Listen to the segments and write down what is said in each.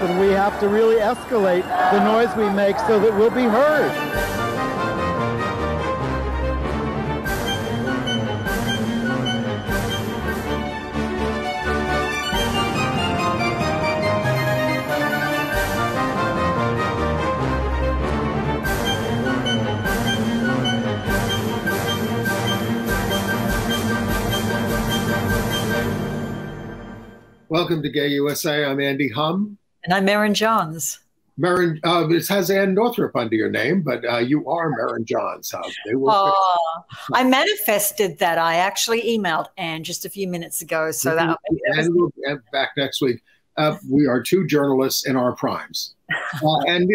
and we have to really escalate the noise we make so that we'll be heard. Welcome to Gay USA. I'm Andy Humm. And I'm Merryn Johns. Merryn, it has Ann Northrup under your name, but you are Merryn Johns. I manifested that. I actually emailed Ann just a few minutes ago. So and we'll be back next week. We are two journalists in our primes. And,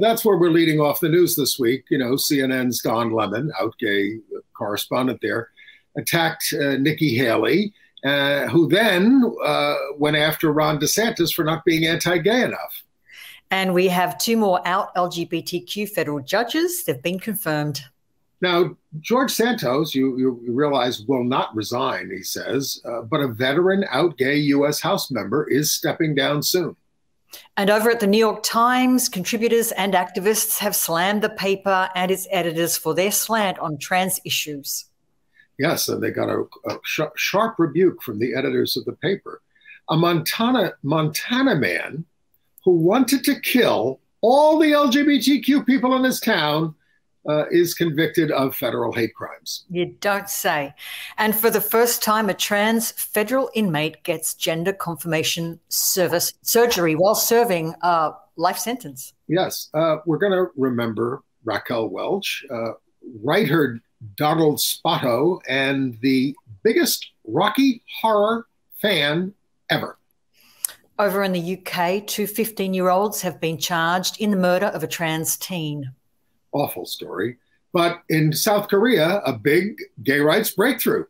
that's where we're leading off the news this week. CNN's Don Lemon, out gay correspondent there, attacked Nikki Haley, who then went after Ron DeSantis for not being anti-gay enough. And we have two more out LGBTQ federal judges. They've been confirmed. Now, George Santos, you realize, will not resign, he says, but a veteran out gay U.S. House member is stepping down soon. And over at the New York Times, contributors and activists have slammed the paper and its editors for their slant on trans issues. Yes, and they got a sharp rebuke from the editors of the paper. A Montana man who wanted to kill all the LGBTQ people in his town is convicted of federal hate crimes. You don't say. And for the first time, a trans federal inmate gets gender confirmation surgery while serving a life sentence. Yes, we're going to remember Raquel Welch, writer Donald Spoto, and the biggest Rocky Horror fan ever. Over in the UK, two 15-year-olds have been charged in the murder of a trans teen. Awful story. But in South Korea, a big gay rights breakthrough.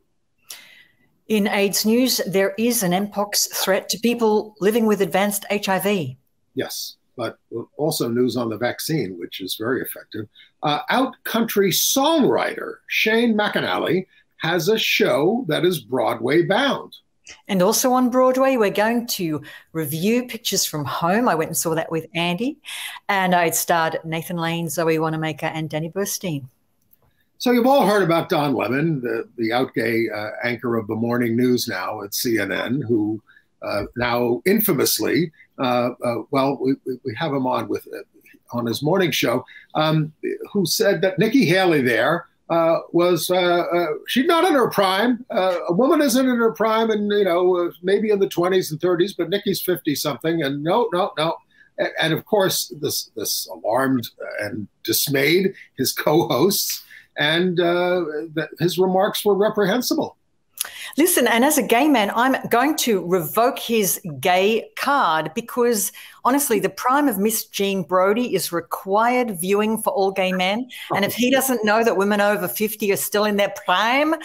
In AIDS news, there is an Mpox threat to people living with advanced HIV. Yes, but also news on the vaccine, which is very effective. Out-country songwriter Shane McAnally has a show that is Broadway bound. And also on Broadway, we're going to review Pictures from Home. I went and saw that with Andy. And it starred Nathan Lane, Zoe Wanamaker, and Danny Burstein. So you've all heard about Don Lemon, the out-gay anchor of the morning news now at CNN, who now infamously, we have him on his morning show, who said that Nikki Haley there was she's not in her prime. A woman isn't in her prime, and maybe in the 20s and 30s, but Nikki's 50-something, and no. And of course, this alarmed and dismayed his co-hosts, and his remarks were reprehensible. Listen, and as a gay man, I'm going to revoke his gay card because, honestly, the prime of Miss Jean Brodie is required viewing for all gay men. And if he doesn't know that women over 50 are still in their prime,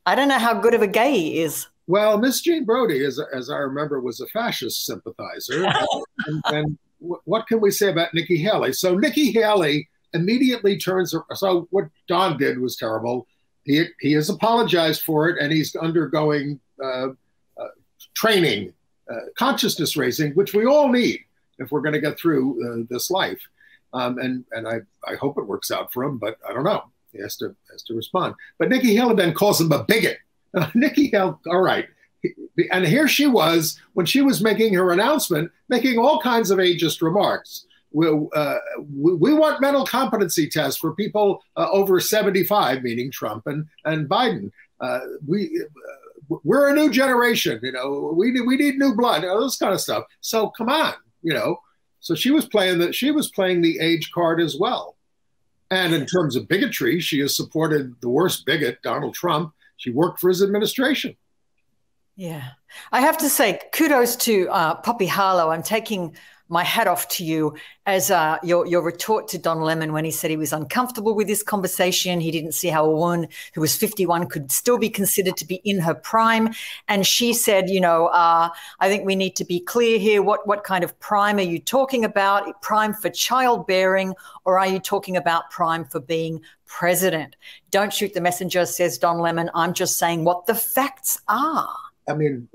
I don't know how good of a gay he is. Well, Miss Jean Brodie, as I remember, was a fascist sympathizer. and what can we say about Nikki Haley? So Nikki Haley immediately turns – so what Don did was terrible. He has apologized for it, and he's undergoing training, consciousness raising, which we all need if we're going to get through this life. And I hope it works out for him, but I don't know. He has to respond. But Nikki Haley then calls him a bigot. Nikki Haley, all right. And here she was, when she was making her announcement, making all kinds of ageist remarks. We want mental competency tests for people over 75, meaning Trump and Biden. We're a new generation, we need new blood, this kind of stuff. So come on, So she was playing the age card as well. And in terms of bigotry, she has supported the worst bigot, Donald Trump. She worked for his administration. Yeah, I have to say kudos to Poppy Harlow. I'm taking my hat off to you as your retort to Don Lemon when he said he was uncomfortable with this conversation. He didn't see how a woman who was 51 could still be considered to be in her prime. And she said, I think we need to be clear here. What kind of prime are you talking about? Prime for childbearing, or are you talking about prime for being president? Don't shoot the messenger, says Don Lemon. I'm just saying what the facts are. I mean,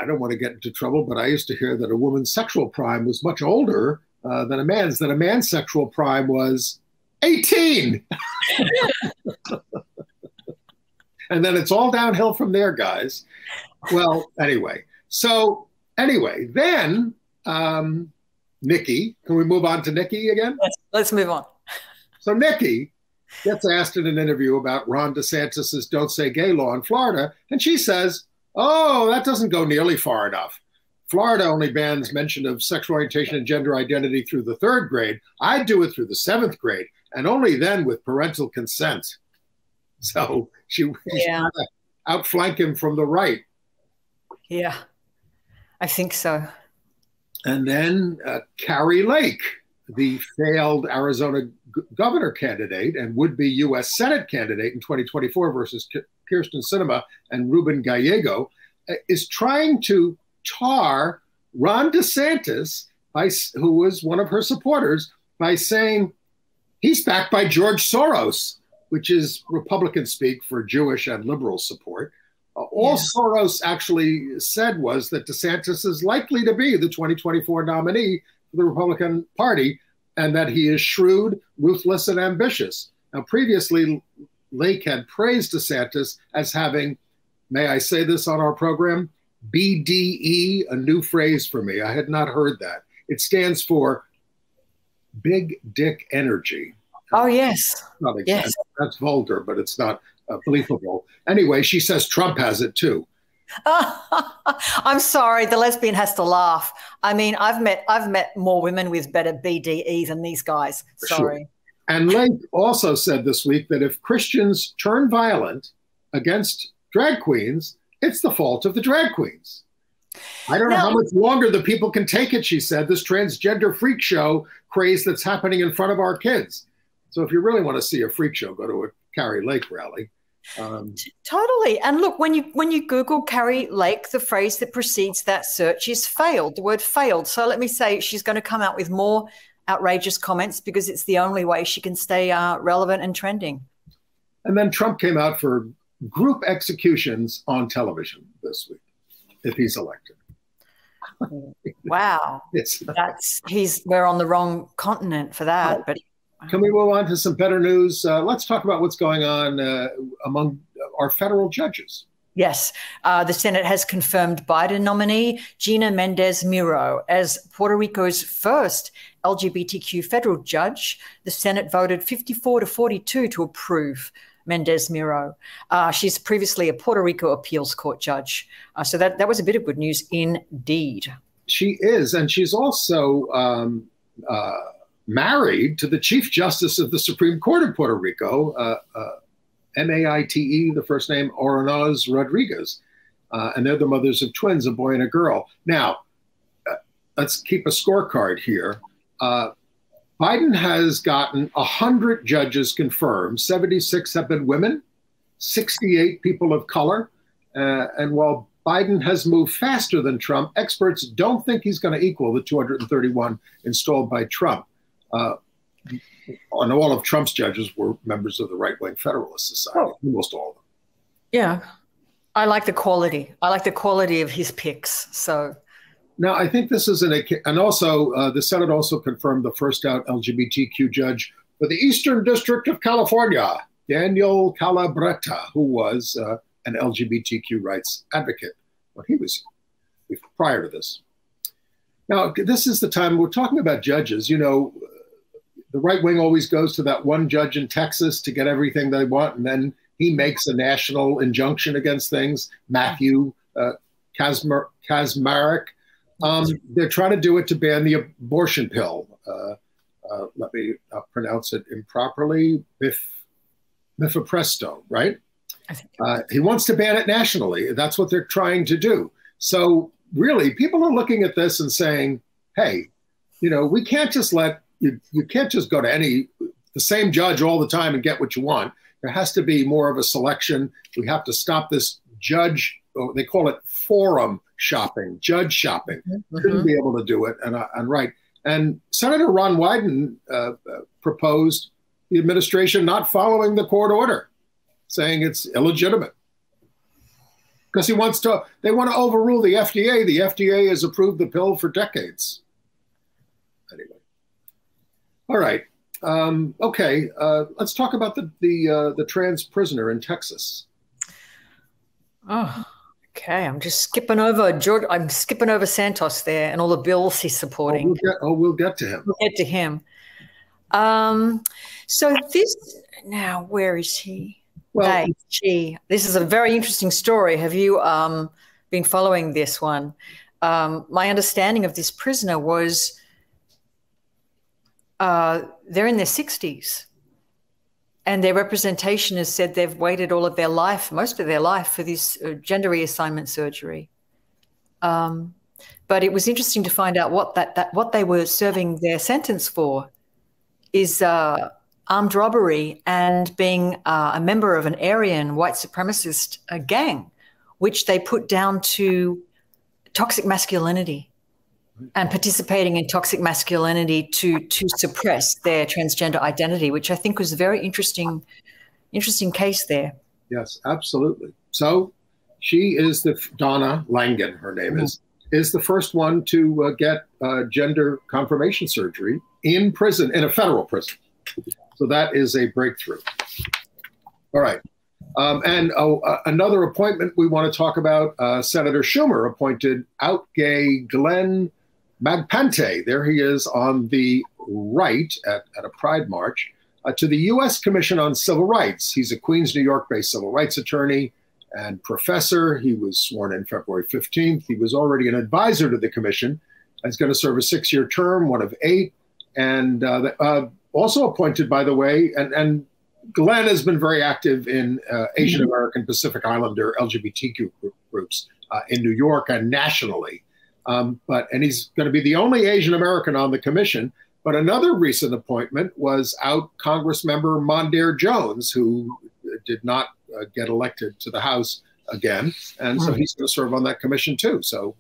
I don't want to get into trouble, but I used to hear that a woman's sexual prime was much older than a man's, that a man's sexual prime was 18. And then it's all downhill from there, guys. Well, anyway. So anyway, then Nikki, can we move on to Nikki again? Let's move on. So Nikki gets asked in an interview about Ron DeSantis's Don't Say Gay law in Florida, and she says, oh, that doesn't go nearly far enough. Florida only bans mention of sexual orientation and gender identity through the 3rd grade. I do it through the 7th grade, and only then with parental consent. So she's trying to outflank him from the right. Yeah, I think so. And then Kari Lake, the failed Arizona governor candidate and would-be U.S. Senate candidate in 2024 versus Kirsten Sinema and Ruben Gallego, is trying to tar Ron DeSantis, who was one of her supporters, by saying he's backed by George Soros, which is Republican speak for Jewish and liberal support. All Soros actually said was that DeSantis is likely to be the 2024 nominee for the Republican Party, and that he is shrewd, ruthless, and ambitious. Now, previously, Lake had praised DeSantis as having, may I say this on our program, BDE, a new phrase for me. I had not heard that. It stands for big dick energy. Oh, yes. Yes. That's vulgar, but it's not believable. Anyway, she says Trump has it too. I'm sorry, the lesbian has to laugh. I mean, I've met more women with better BDE than these guys. Sorry. Sure. And Lake also said this week that if Christians turn violent against drag queens, it's the fault of the drag queens. I don't know how much longer the people can take it, she said, this transgender freak show craze that's happening in front of our kids. So if you really want to see a freak show, go to a Kari Lake rally. Totally. And look, when you Google Kari Lake, the phrase that precedes that search is failed, the word failed. So let me say she's going to come out with more outrageous comments because it's the only way she can stay relevant and trending. And then Trump came out for group executions on television this week, if he's elected. Wow. We're on the wrong continent for that. But can we move on to some better news? Let's talk about what's going on among our federal judges. Yes. The Senate has confirmed Biden nominee Gina Mendez-Muro as Puerto Rico's first LGBTQ federal judge. The Senate voted 54-42 to approve Mendez-Muro. She's previously a Puerto Rico appeals court judge. So that was a bit of good news indeed. She is. And she's also married to the Chief Justice of the Supreme Court of Puerto Rico, M-A-I-T-E, the first name, Oronaz Rodriguez. And they're the mothers of twins, a boy and a girl. Now, let's keep a scorecard here. Biden has gotten 100 judges confirmed. 76 have been women, 68 people of color. And while Biden has moved faster than Trump, experts don't think he's going to equal the 231 installed by Trump. And all of Trump's judges were members of the right-wing Federalist Society, almost all of them. Yeah, I like the quality. I like the quality of his picks. So now I think this is and also the Senate also confirmed the first out LGBTQ judge for the Eastern District of California, Daniel Calabretta, who was an LGBTQ rights advocate when he was prior to this. Now, this is the time we're talking about judges. You know, the right wing always goes to that one judge in Texas to get everything they want, and then he makes a national injunction against things. Matthew Kaczmarek. They're trying to do it to ban the abortion pill. Let me pronounce it improperly. Mifepresto, right? He wants to ban it nationally. That's what they're trying to do. So really, people are looking at this and saying, hey, you know, we can't just you can't just go to the same judge all the time and get what you want. There has to be more of a selection. We have to stop this judge, they call it forum shopping, judge shopping. Shouldn't be able to do it. And Senator Ron Wyden proposed the administration not following the court order, saying it's illegitimate. because they want to overrule the FDA. The FDA has approved the pill for decades. Anyway. All right. Okay. Let's talk about the trans prisoner in Texas. Oh, okay. I'm just skipping over George. I'm skipping over Santos there and all the bills he's supporting. We'll get to him. We'll get to him. So this now, where is he? Well, this is a very interesting story. Have you been following this one? My understanding of this prisoner was they're in their 60s. And their representation has said they've waited all of their life, most of their life, for this gender reassignment surgery. But it was interesting to find out what they were serving their sentence for is armed robbery and being a member of an Aryan white supremacist gang, which they put down to toxic masculinity and participating in toxic masculinity to suppress their transgender identity, which I think was a very interesting case there. Yes, absolutely. So she is Donna Langen, her name is the first one to get gender confirmation surgery in prison, in a federal prison. So that is a breakthrough. All right. Another appointment we want to talk about, Senator Schumer appointed out gay Glenn Magpante, there he is on the right at a Pride March, to the U.S. Commission on Civil Rights. He's a Queens, New York-based civil rights attorney and professor. He was sworn in February 15th. He was already an advisor to the commission. He's going to serve a 6-year term, one of 8, and also appointed, by the way, and Glenn has been very active in Asian American Pacific Islander LGBTQ groups in New York and nationally. And he's going to be the only Asian American on the commission. But another recent appointment was out Congressmember Merryn Johns, who did not get elected to the House again. And so he's going to serve on that commission too. So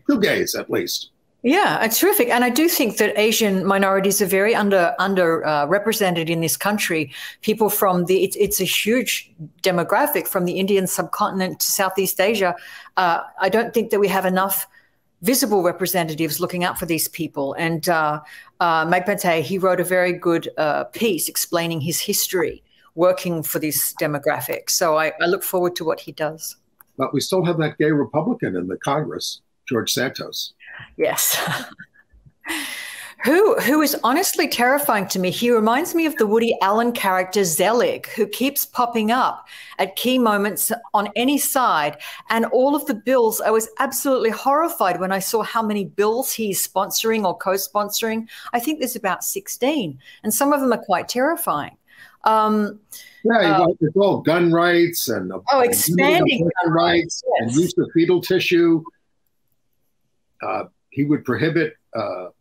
2 gays at least. Yeah, it's terrific. And I do think that Asian minorities are very underrepresented in this country. People from it's a huge demographic from the Indian subcontinent to Southeast Asia. I don't think that we have enough visible representatives looking out for these people. And Magpante, he wrote a very good piece explaining his history working for this demographic. So I look forward to what he does. But we still have that gay Republican in the Congress, George Santos. Yes. Who is honestly terrifying to me. He reminds me of the Woody Allen character Zelig, who keeps popping up at key moments on any side. And all of the bills, I was absolutely horrified when I saw how many bills he's sponsoring or co-sponsoring. I think there's about 16, and some of them are quite terrifying. It's all gun rights and expanding gun rights and use of fetal tissue. He would prohibit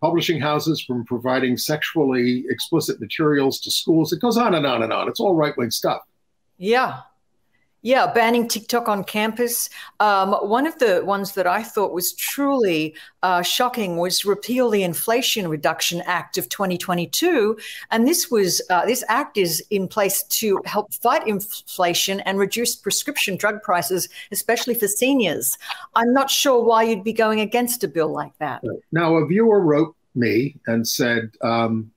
publishing houses from providing sexually explicit materials to schools. It goes on and on and on. It's all right-wing stuff. Yeah. Yeah, banning TikTok on campus. One of the ones that I thought was truly shocking was repeal the Inflation Reduction Act of 2022. And this act is in place to help fight inflation and reduce prescription drug prices, especially for seniors. I'm not sure why you'd be going against a bill like that. Now, a viewer wrote me and said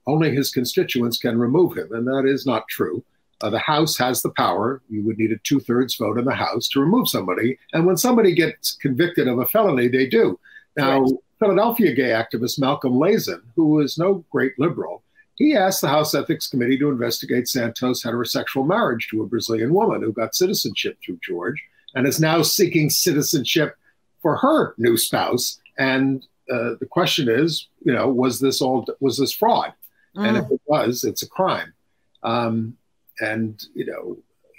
only his constituents can remove him, and that is not true. The House has the power. You would need a 2/3 vote in the House to remove somebody. And when somebody gets convicted of a felony, they do. Now, right. Philadelphia gay activist Malcolm Lazin, who is no great liberal, he asked the House Ethics Committee to investigate Santos' heterosexual marriage to a Brazilian woman who got citizenship through George and is now seeking citizenship for her new spouse. And the question is, was this fraud? And if it was, it's a crime. And,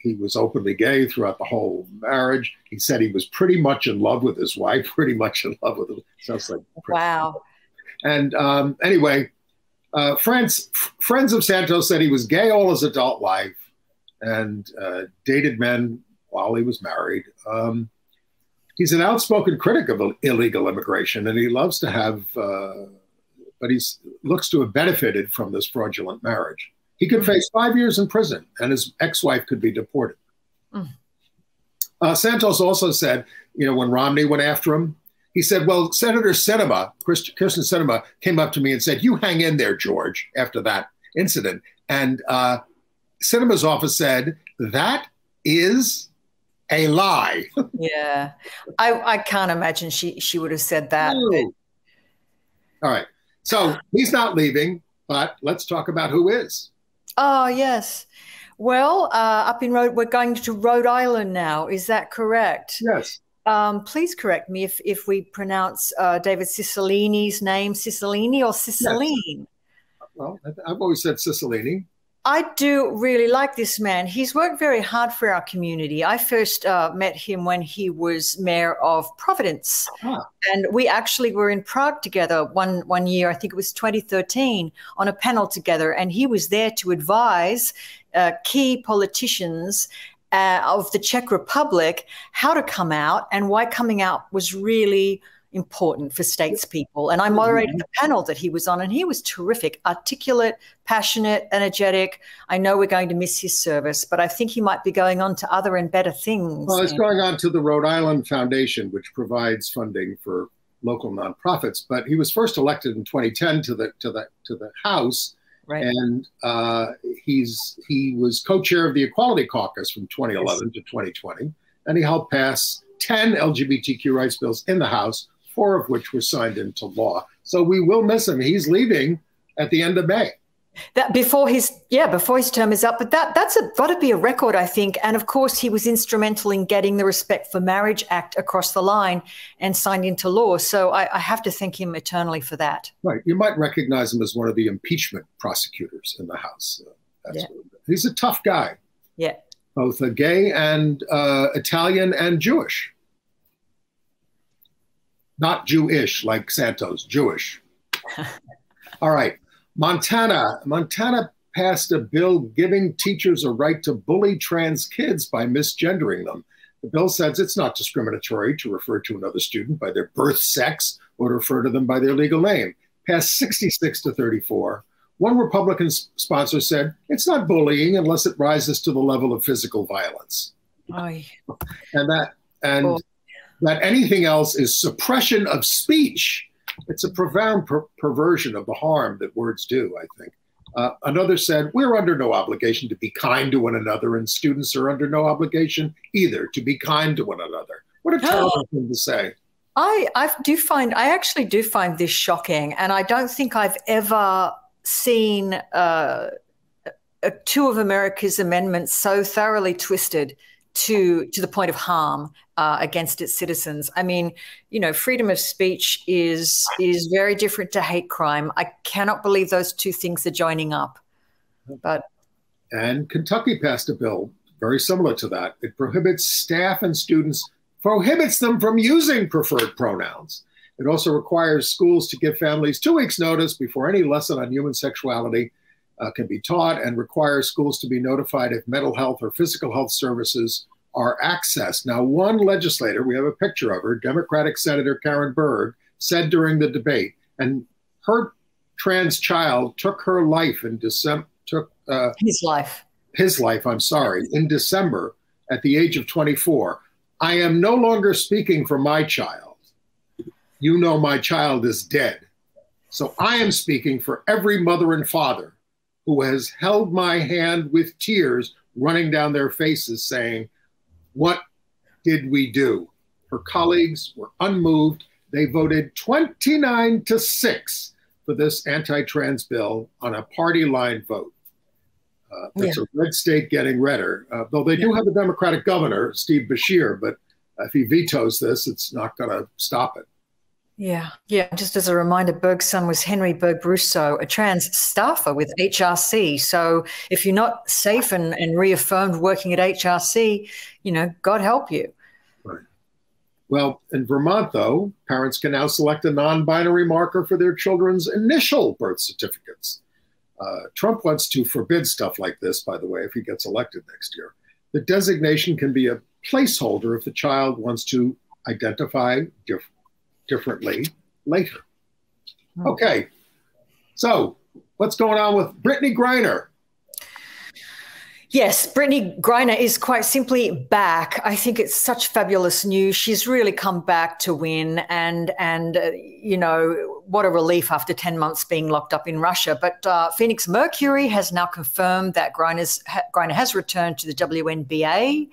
he was openly gay throughout the whole marriage. He said he was pretty much in love with his wife, pretty much in love with him. Sounds like wow. And anyway, friends of Santos said he was gay all his adult life and dated men while he was married. He's an outspoken critic of illegal immigration, and he loves to have, but he looks to have benefited from this fraudulent marriage. He could face 5 years in prison, and his ex-wife could be deported. Santos also said, when Romney went after him, he said, well, Senator Sinema, Kirsten Sinema, came up to me and said, you hang in there, George, after that incident. And Sinema's office said, that is a lie. Yeah, I can't imagine she would have said that. No. All right. So he's not leaving, but let's talk about who is. Oh, yes. Well, we're going to Rhode Island now. Is that correct? Yes. Please correct me if we pronounce David Cicilline's name Cicilline or Cicilline. Yes. Well, I've always said Cicilline. I do really like this man. He's worked very hard for our community. I first met him when he was mayor of Providence. And we actually were in Prague together one year, I think it was 2013, on a panel together. And he was there to advise key politicians of the Czech Republic how to come out and why coming out was really important for statespeople. And I moderated the panel that he was on, and he was terrific, articulate, passionate, energetic. I know we're going to miss his service, but I think he might be going on to other and better things. Well, it's going on to the Rhode Island Foundation, which provides funding for local nonprofits. But he was first elected in 2010 to the House, right. And he was co-chair of the Equality Caucus from 2011 to 2020, and he helped pass 10 LGBTQ rights bills in the House, 4 of which were signed into law. So we will miss him. He's leaving at the end of May. That before his term is up, but that's got to be a record, I think. And of course, he was instrumental in getting the Respect for Marriage Act across the line and signed into law. So I have to thank him eternally for that. Right. You might recognize him as one of the impeachment prosecutors in the House. He's a tough guy. Yeah. Both a gay and Italian and Jewish. Not Jewish like Santos, Jewish. All right. Montana passed a bill giving teachers a right to bully trans kids by misgendering them. The bill says it's not discriminatory to refer to another student by their birth sex or to refer to them by their legal name. Passed 66 to 34. One Republican sponsor said it's not bullying unless it rises to the level of physical violence. Aye. That anything else is suppression of speech. It's a profound perversion of the harm that words do, I think. Another said, we're under no obligation to be kind to one another, and students are under no obligation either to be kind to one another. What a terrible thing to say. I actually do find this shocking, and I don't think I've ever seen two of America's amendments so thoroughly twisted to the point of harm against its citizens. I mean, freedom of speech is very different to hate crime. I cannot believe those two things are joining up. And Kentucky passed a bill very similar to that. It prohibits staff and students, prohibits them from using preferred pronouns. It also requires schools to give families 2 weeks' notice before any lesson on human sexuality can be taught, and requires schools to be notified if mental health or physical health services are accessed. Now, one legislator, we have a picture of her, Democratic Senator Karen Berg, said during the debate, and her trans child took her life in December, his life, I'm sorry, in December at the age of 24. I am no longer speaking for my child. You know my child is dead. So I am speaking for every mother and father who has held my hand with tears running down their faces saying, what did we do? Her colleagues were unmoved. They voted 29-6 for this anti-trans bill on a party line vote. That's a red state getting redder, though they do have a Democratic governor, Steve Beshear, but if he vetoes this, it's not going to stop it. Yeah. Just as a reminder, Berg's son was Henry Berg Brusso, a trans staffer with HRC. So if you're not safe and reaffirmed working at HRC, God help you. Right. Well, in Vermont, though, parents can now select a non-binary marker for their children's initial birth certificates. Trump wants to forbid stuff like this, by the way, if he gets elected next year. The designation can be a placeholder if the child wants to identify differently later. Okay, so what's going on with Brittany Griner? Yes, Brittany Griner is quite simply back. I think it's such fabulous news. She's really come back to win, and you know, what a relief after 10 months being locked up in Russia. But Phoenix Mercury has now confirmed that Griner has returned to the WNBA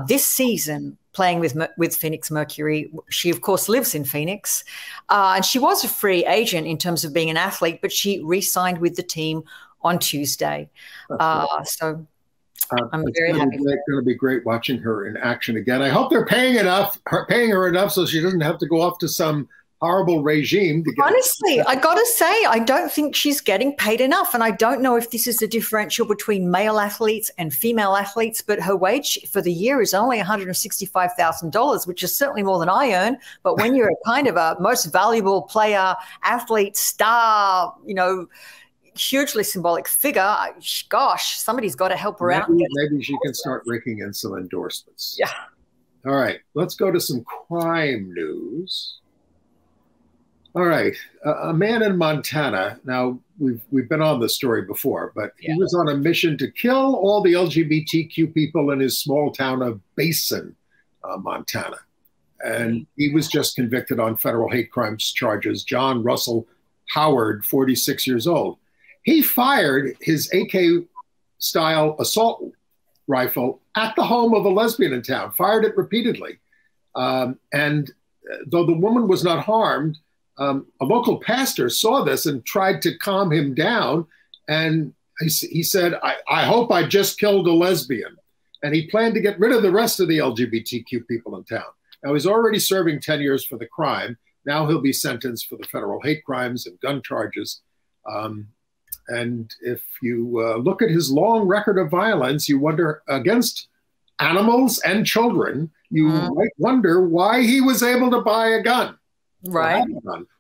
this season, playing with Phoenix Mercury. She, of course, lives in Phoenix, and she was a free agent in terms of being an athlete, but she re-signed with the team on Tuesday. So I'm very happy. It's going to be great watching her in action again. I hope they're paying her enough so she doesn't have to go off to some horrible regime to get. Honestly, I got to say, I don't think she's getting paid enough. And I don't know if this is the differential between male athletes and female athletes, but her wage for the year is only $165,000, which is certainly more than I earn. But when you're a kind of a most valuable player, athlete, star, you know, hugely symbolic figure, gosh, somebody's got to help her out. Maybe she can start raking in some endorsements. Yeah. All right, let's go to some crime news. All right, a man in Montana. Now, we've been on this story before, but he was on a mission to kill all the LGBTQ people in his small town of Basin, Montana. And he was just convicted on federal hate crimes charges. John Russell Howard, 46 years old. He fired his AK-style assault rifle at the home of a lesbian in town, fired it repeatedly. And though the woman was not harmed, a local pastor saw this and tried to calm him down. And he said, I hope I just killed a lesbian. And he planned to get rid of the rest of the LGBTQ people in town. Now, he's already serving 10 years for the crime. Now he'll be sentenced for the federal hate crimes and gun charges. And if you look at his long record of violence, you wonder, against animals and children, you might wonder why he was able to buy a gun. Right.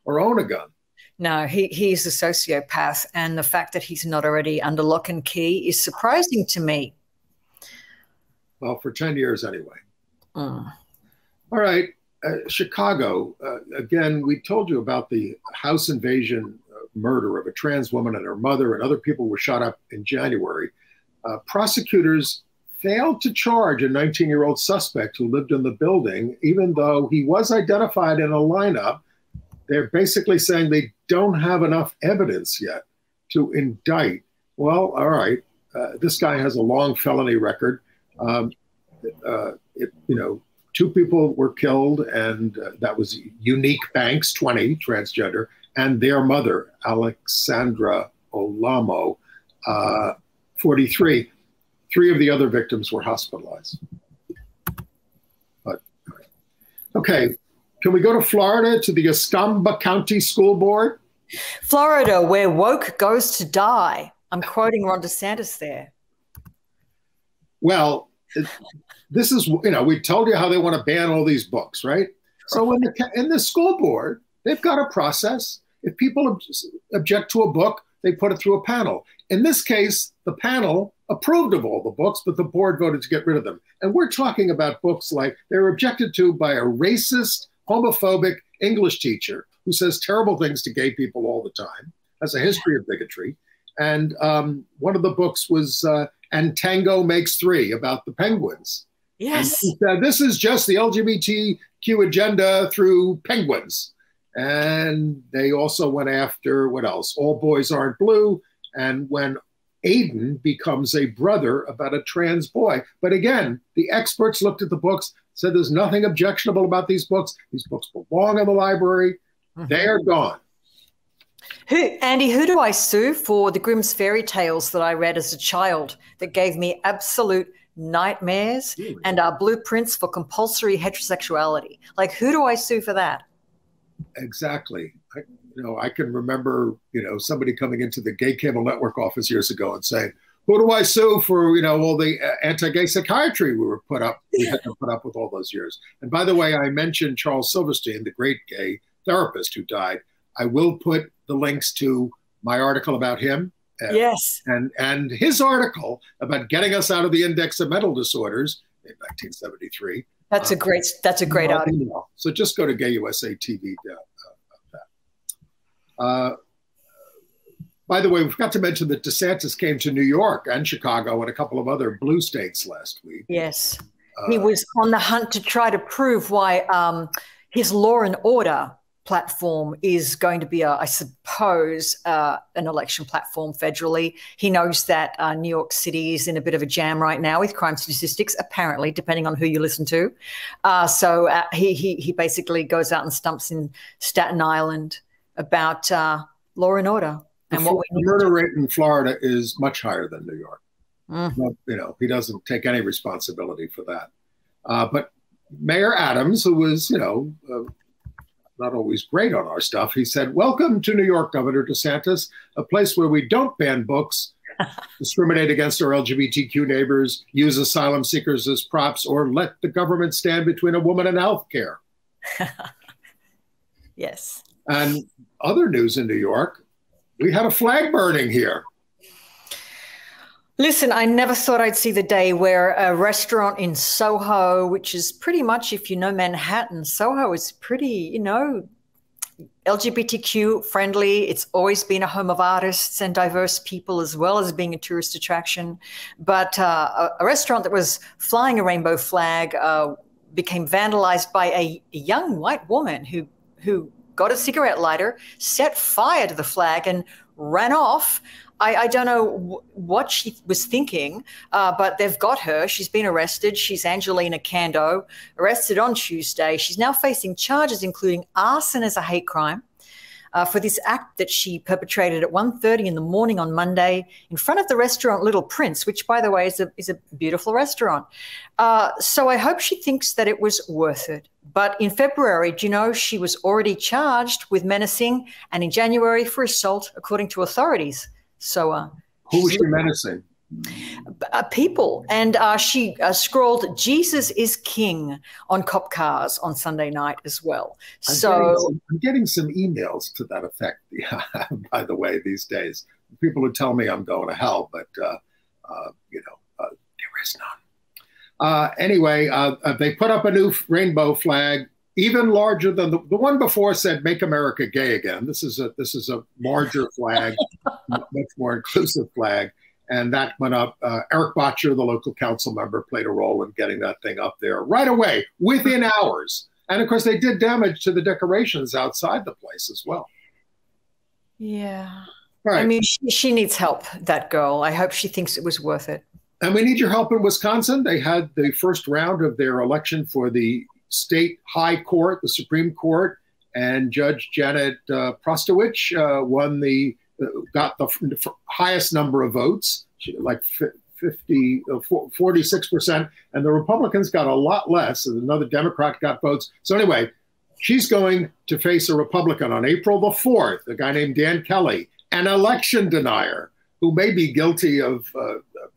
Or own a gun. No, he's a sociopath. And the fact that he's not already under lock and key is surprising to me. Well, for 10 years anyway. All right. Chicago. Again, we told you about the house invasion murder of a trans woman and her mother, and other people were shot up in January. Prosecutors failed to charge a 19-year-old suspect who lived in the building, even though he was identified in a lineup. They're basically saying they don't have enough evidence yet to indict. Well, all right, this guy has a long felony record. Two people were killed, and that was Unique Banks, 20, transgender, and their mother, Alexandra Olamo, 43. 3 of the other victims were hospitalized. But, okay, can we go to Florida, to the Escambia County School Board? Florida, where woke goes to die. I'm quoting Ron DeSantis there. Well, this is, we told you how they want to ban all these books, right? So in the school board, they've got a process. If people object to a book, they put it through a panel. In this case, the panel approved of all the books, but the board voted to get rid of them. And we're talking about books like they were objected to by a racist, homophobic English teacher who says terrible things to gay people all the time, has a history of bigotry. And one of the books was And Tango Makes Three, about the penguins. Yes. And he said, this is just the LGBTQ agenda through penguins. And they also went after, what else? All Boys Aren't Blue. And when Aiden becomes a brother, about a trans boy. But again, the experts looked at the books, said there's nothing objectionable about these books. These books belong in the library. They are gone. Andy, who do I sue for the Grimm's fairy tales that I read as a child that gave me absolute nightmares and are blueprints for compulsory heterosexuality? Like, who do I sue for that? Exactly. I can remember, somebody coming into the gay cable network office years ago and saying, who do I sue for, all the anti-gay psychiatry we had to put up with all those years. And by the way, I mentioned Charles Silverstein, the great gay therapist who died. I will put the links to my article about him. Yes. And his article about getting us out of the index of mental disorders in 1973. That's a great article. So just go to GayUSA TV. By the way, we forgot to mention that DeSantis came to New York and Chicago and a couple of other blue states last week. Yes. He was on the hunt to try to prove why his law and order platform is going to be, I suppose, an election platform federally. He knows that New York City is in a bit of a jam right now with crime statistics, apparently, depending on who you listen to. So he basically goes out and stumps in Staten Island about law and order. And the murder rate in Florida is much higher than New York. You know, he doesn't take any responsibility for that. But Mayor Adams, who was, you know, not always great on our stuff, he said, "Welcome to New York, Governor DeSantis, a place where we don't ban books, discriminate against our LGBTQ neighbors, use asylum seekers as props, or let the government stand between a woman and health care." Yes. And other news in New York, we had a flag burning here. Listen, I never thought I'd see the day where a restaurant in Soho, which is pretty much, if you know Manhattan, Soho is pretty, you know, LGBTQ friendly. It's always been a home of artists and diverse people, as well as being a tourist attraction. But a restaurant that was flying a rainbow flag became vandalized by a young white woman who got a cigarette lighter, set fire to the flag, and ran off. I don't know what she was thinking, but they've got her. She's been arrested. She's Angelina Cando, arrested on Tuesday. She's now facing charges, including arson as a hate crime, for this act that she perpetrated at 1:30 in the morning on Monday in front of the restaurant Little Prince, which, by the way, is a beautiful restaurant. So I hope she thinks that it was worth it. But in February, do you know, she was already charged with menacing, and in January for assault, according to authorities. So who was she menacing? People. And she scrawled "Jesus is King" on cop cars on Sunday night as well. I'm getting some emails to that effect, by the way, these days. People who tell me I'm going to hell, but, you know, there is none. Anyway, they put up a new rainbow flag, even larger than the one before said "Make America Gay Again." This is a larger flag, much more inclusive flag. And that went up. Eric Botcher, the local council member, played a role in getting that thing up there right away, within hours. And of course, they did damage to the decorations outside the place as well. Yeah. Right. I mean, she needs help, that girl. I hope she thinks it was worth it. And we need your help in Wisconsin. They had the first round of their election for the state high court, the Supreme Court, and Judge Janet Prostowicz got the highest number of votes, like 46%, and the Republicans got a lot less, and another Democrat got votes. So anyway, she's going to face a Republican on April the 4th, a guy named Dan Kelly, an election denier who may be guilty of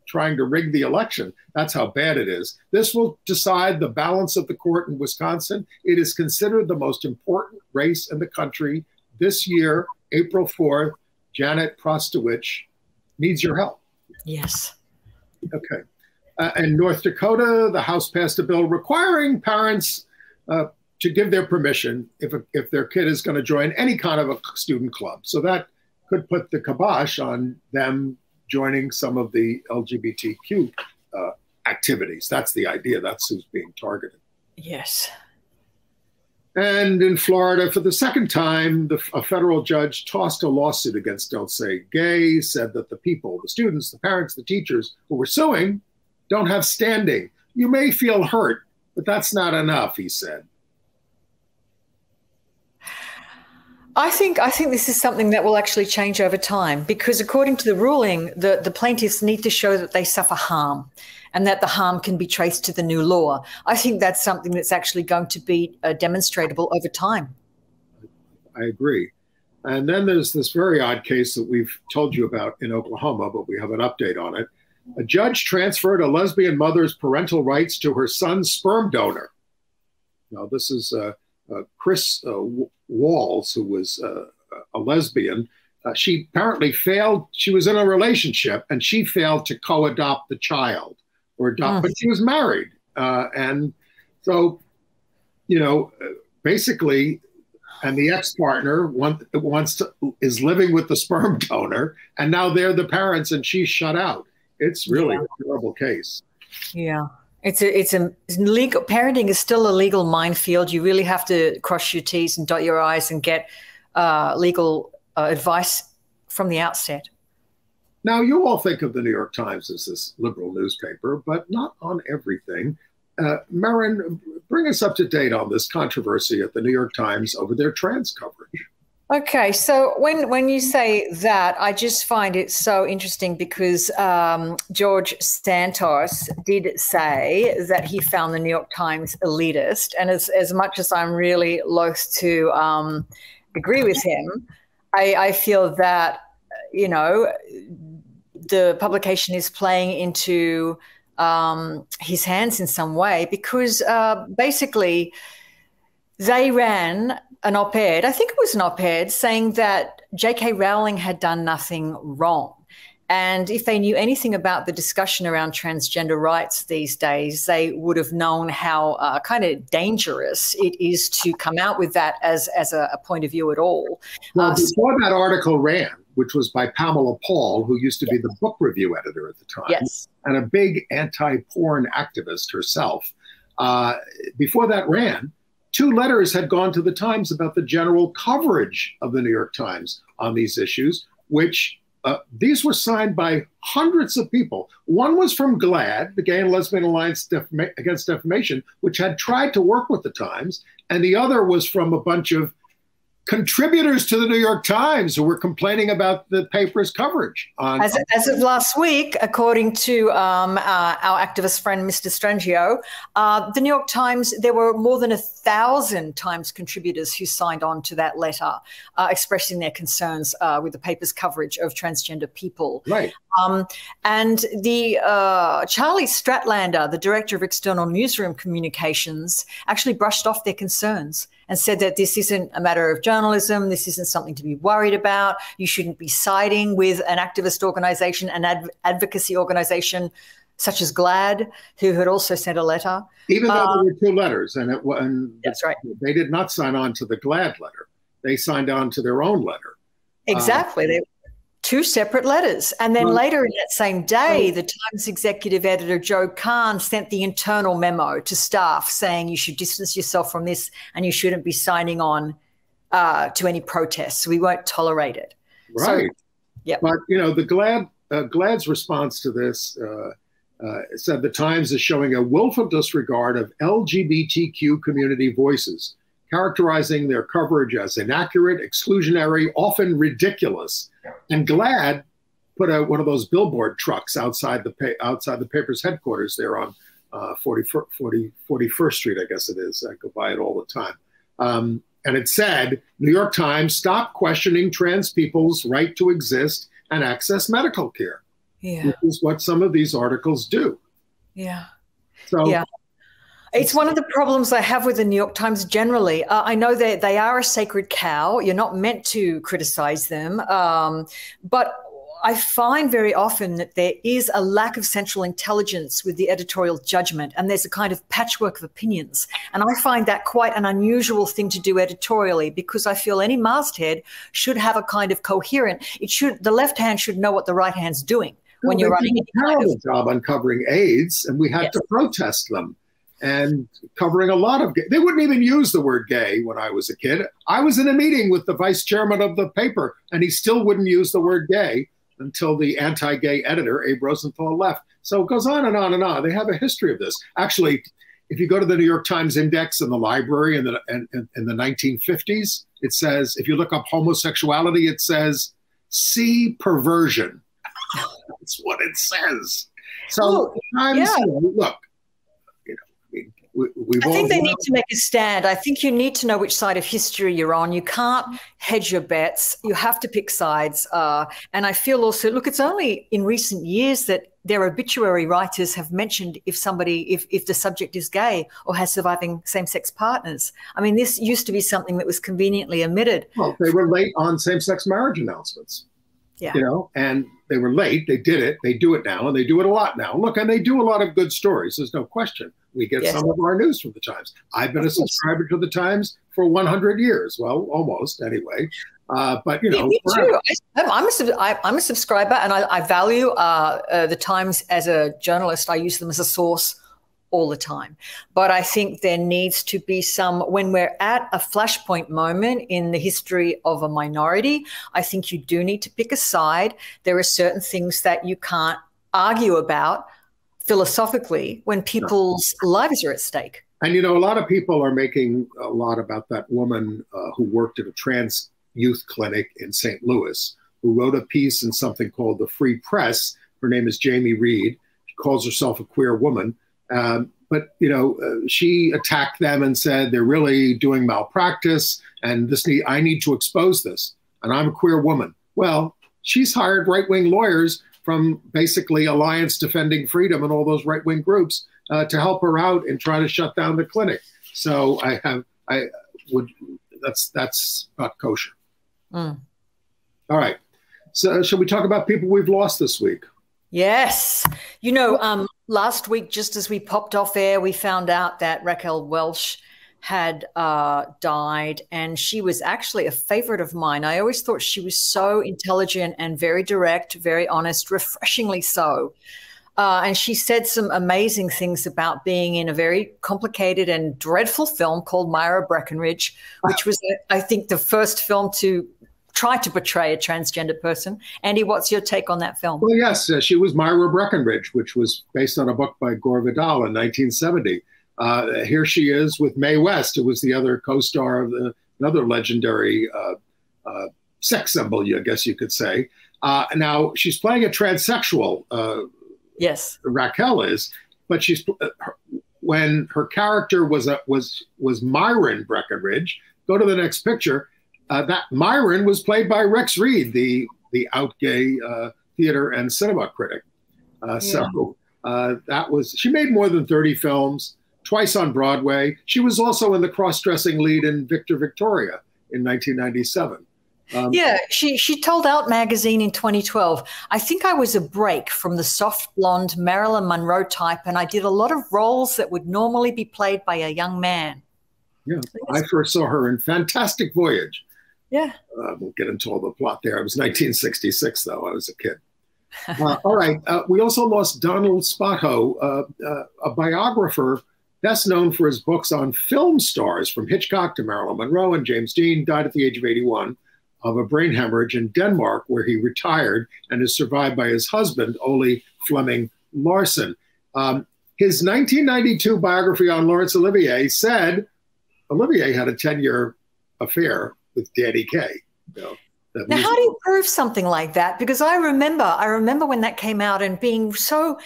trying to rig the election. That's how bad it is. This will decide the balance of the court in Wisconsin. It is considered the most important race in the country this year, April 4th. Janet Prostowicz needs your help. Yes. Okay. In North Dakota, the House passed a bill requiring parents to give their permission if their kid is going to join any kind of a student club. So that could put the kibosh on them joining some of the LGBTQ activities. That's the idea. That's who's being targeted. Yes. And in Florida, for the second time, a federal judge tossed a lawsuit against Don't Say Gay, said that the people, the students, the parents, the teachers who were suing don't have standing. You may feel hurt, but that's not enough, he said. I think this is something that will actually change over time, because according to the ruling, the plaintiffs need to show that they suffer harm and that the harm can be traced to the new law. I think that's something that's actually going to be demonstrable over time. I agree. And then there's this very odd case that we've told you about in Oklahoma, but we have an update on it. A judge transferred a lesbian mother's parental rights to her son's sperm donor. Now, this is Chris Walls, who was a lesbian. She apparently failed. She was in a relationship and she failed to co-adopt the child or adopt, but she was married. And so, you know, basically and the ex-partner is living with the sperm donor, and now they're the parents, and she's shut out. It's really a terrible case. Yeah. It's legal. Parenting is still a legal minefield. You really have to cross your T's and dot your I's and get legal advice from the outset. Now, you all think of the New York Times as this liberal newspaper, but not on everything. Merryn, bring us up to date on this controversy at the New York Times over their trans coverage. Okay, so when you say that, I just find it so interesting because George Santos did say that he found the New York Times elitist. And as much as I'm really loath to agree with him, I feel that, you know, the publication is playing into his hands in some way because basically they ran an op-ed, I think it was an op-ed, saying that J.K. Rowling had done nothing wrong. And if they knew anything about the discussion around transgender rights these days, they would have known how kind of dangerous it is to come out with that as a point of view at all. Well, before that article ran, which was by Pamela Paul, who used to be the book review editor at the time, yes, and a big anti-porn activist herself, before that ran, 2 letters had gone to the Times about the general coverage of the New York Times on these issues, which these were signed by hundreds of people. One was from GLAAD, the Gay and Lesbian Alliance Against Defamation, which had tried to work with the Times, and the other was from a bunch of contributors to the New York Times who were complaining about the paper's coverage. As of last week, according to our activist friend, Mr. Strangio, the New York Times, there were more than 1,000 Times contributors who signed on to that letter expressing their concerns with the paper's coverage of transgender people. Right. And the Charlie Stratlander, the director of external newsroom communications, actually brushed off their concerns and said that this isn't a matter of journalism, this isn't something to be worried about, you shouldn't be siding with an activist organization, an advocacy organization such as GLAAD, who had also sent a letter. Even though there were 2 letters, and that's right. They did not sign on to the GLAAD letter. They signed on to their own letter. Exactly. They 2 separate letters. And then later in that same day, the Times executive editor, Joe Kahn, sent the internal memo to staff saying you should distance yourself from this and you shouldn't be signing on to any protests. We won't tolerate it. Right. So, yeah. But, you know, the GLAAD's response to this said the Times is showing a willful disregard of LGBTQ community voices, characterizing their coverage as inaccurate, exclusionary, often ridiculous. And GLAAD put out one of those billboard trucks outside the paper's headquarters there on 41st Street, I guess it is. I go by it all the time. And it said, New York Times, stop questioning trans people's right to exist and access medical care. Yeah. Which is what some of these articles do. Yeah. So yeah. It's one of the problems I have with the New York Times generally. I know that they are a sacred cow. You're not meant to criticize them. But I find very often that there is a lack of central intelligence with the editorial judgment, and there's a kind of patchwork of opinions. And I find that quite an unusual thing to do editorially, because I feel any masthead should have a kind of coherent, the left hand should know what the right hand's doing when you're running. They did a terrible job on covering AIDS, and we had to protest them. And covering a lot of they wouldn't even use the word gay when I was a kid. I was in a meeting with the vice chairman of the paper, and he still wouldn't use the word gay until the anti-gay editor, Abe Rosenthal, left. So it goes on and on and on. They have a history of this. Actually, if you go to the New York Times Index in the library in the 1950s, it says, if you look up homosexuality, it says, see perversion. That's what it says. So Times, look, I think they need to make a stand. I think you need to know which side of history you're on. You can't hedge your bets. You have to pick sides. And I feel also, look, it's only in recent years that their obituary writers have mentioned if the subject is gay or has surviving same-sex partners. I mean, this used to be something that was conveniently omitted. Well, they were late on same-sex marriage announcements. Yeah. You know, and they were late. They did it. They do it now, and they do it a lot now. Look, and they do a lot of good stories. There's no question. We get some of our news from the Times. I've been a subscriber to the Times for 100 years. Well, almost anyway. But you know, me too. I'm a subscriber, and I value the Times as a journalist. I use them as a source all the time. But I think there needs to be some, when we're at a flashpoint moment in the history of a minority, I think you do need to pick a side. There are certain things that you can't argue about philosophically when people's lives are at stake. And, you know, a lot of people are making a lot about that woman who worked at a trans youth clinic in St. Louis, who wrote a piece in something called the Free Press. Her name is Jamie Reed. She calls herself a queer woman. But, you know, she attacked them and said they're really doing malpractice and I need to expose this. And I'm a queer woman. Well, she's hired right-wing lawyers from basically Alliance Defending Freedom and all those right-wing groups to help her out and try to shut down the clinic. So that's not kosher. All right. So shall we talk about people we've lost this week? Yes. You know, last week, just as we popped off air, we found out that Raquel Welch had died, and she was actually a favorite of mine. I always thought she was so intelligent and very direct, very honest, refreshingly so. And she said some amazing things about being in a very complicated and dreadful film called Myra Breckinridge, which was, I think, the first film to try to portray a transgender person. Andy, what's your take on that film? Well, yes, she was Myra Breckinridge, which was based on a book by Gore Vidal in 1970. Here she is with Mae West, who was the other co-star of another legendary sex symbol, I guess you could say. Now, she's playing a transsexual, yes, Raquel is, but when her character was Myron Breckinridge, go to the next picture, that Myron was played by Rex Reed, the out gay theater and cinema critic. So she made more than 30 films, twice on Broadway. She was also in the cross-dressing lead in Victor Victoria in 1997. Yeah, she told Out magazine in 2012, I think I was a break from the soft blonde Marilyn Monroe type, and I did a lot of roles that would normally be played by a young man. Yeah, I first saw her in Fantastic Voyage. Yeah. We'll get into all the plot there. It was 1966, though. I was a kid. All right. We also lost Donald Spoto, a biographer best known for his books on film stars from Hitchcock to Marilyn Monroe and James Dean. Died at the age of 81 of a brain hemorrhage in Denmark, where he retired and is survived by his husband, Ole Fleming Larsen. His 1992 biography on Laurence Olivier said Olivier had a 10-year affair with Danny Kaye. You know, now, how do you prove something like that? Because I remember when that came out and being so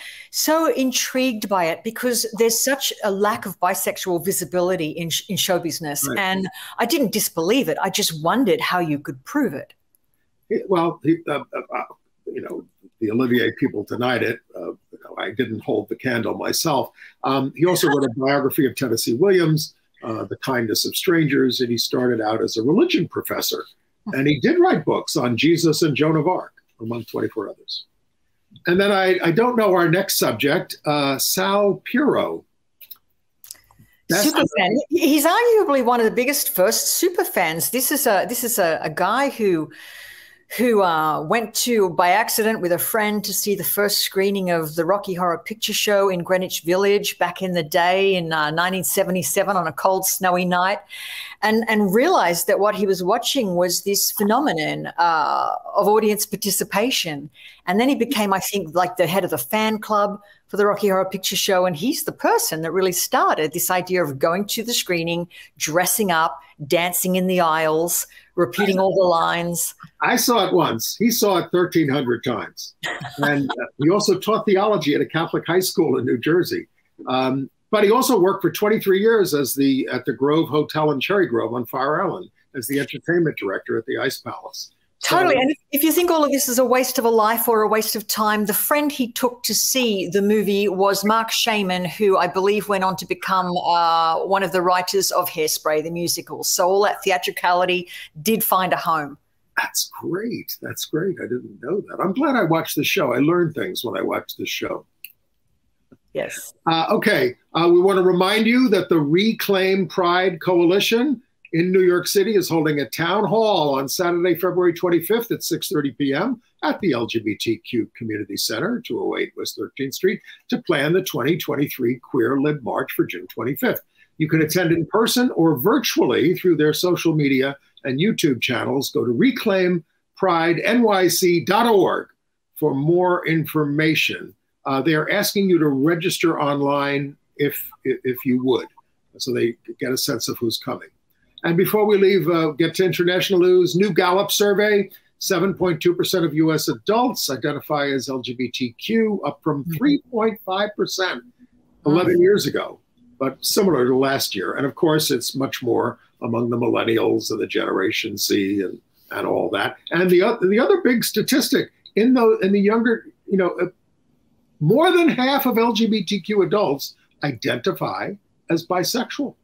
intrigued by it, because there's such a lack of bisexual visibility in show business. Right. And I didn't disbelieve it. I just wondered how you could prove it. Well, you know, the Olivier people denied it. I didn't hold the candle myself. He also wrote a biography of Tennessee Williams, The Kindness of Strangers, and he started out as a religion professor. And he did write books on Jesus and Joan of Arc, among 24 others. And then I don't know our next subject, Sal Puro. Superfan. He's arguably one of the biggest first superfans. This is a guy who went to, by accident with a friend, to see the first screening of the Rocky Horror Picture Show in Greenwich Village back in the day in 1977 on a cold, snowy night, and realized that what he was watching was this phenomenon of audience participation. And then he became, I think, like the head of the fan club for the Rocky Horror Picture Show. And he's the person that really started this idea of going to the screening, dressing up, dancing in the aisles, repeating all the lines. I saw it once. He saw it 1,300 times. And he also taught theology at a Catholic high school in New Jersey. But he also worked for 23 years at the Grove Hotel in Cherry Grove on Fire Island as the entertainment director at the Ice Palace. Totally. And if you think all of this is a waste of a life or a waste of time, the friend he took to see the movie was Mark Shaman, who I believe went on to become one of the writers of Hairspray, the musical. So all that theatricality did find a home. That's great. That's great. I didn't know that. I'm glad I watched the show. I learned things when I watched the show. Yes. Okay. We want to remind you that the Reclaim Pride Coalition in New York City is holding a town hall on Saturday, February 25th at 6:30 p.m. at the LGBTQ Community Center, 208 West 13th Street, to plan the 2023 Queer Lib March for June 25th. You can attend in person or virtually through their social media and YouTube channels. Go to reclaimpridenyc.org for more information. They are asking you to register online if you would, so they get a sense of who's coming. And before we leave, get to international news. New Gallup survey, 7.2% of U.S. adults identify as LGBTQ, up from 3.5% 11 years ago, but similar to last year. And of course, it's much more among the millennials and the Generation Z and all that. And the other big statistic in the younger, more than half of LGBTQ adults identify as bisexual.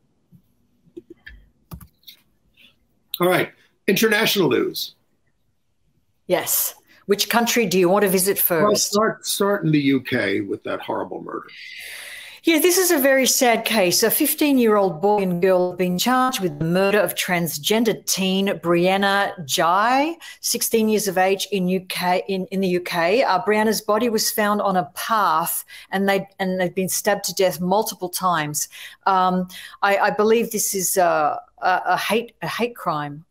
All right, international news. Yes. Which country do you want to visit first? Well, start in the UK with that horrible murder. Yeah, this is a very sad case. A 15-year-old boy and girl have been charged with the murder of transgender teen Brianna Ghey, 16 years of age in the UK. Brianna's body was found on a path, and they've been stabbed to death multiple times. I believe this is a hate crime.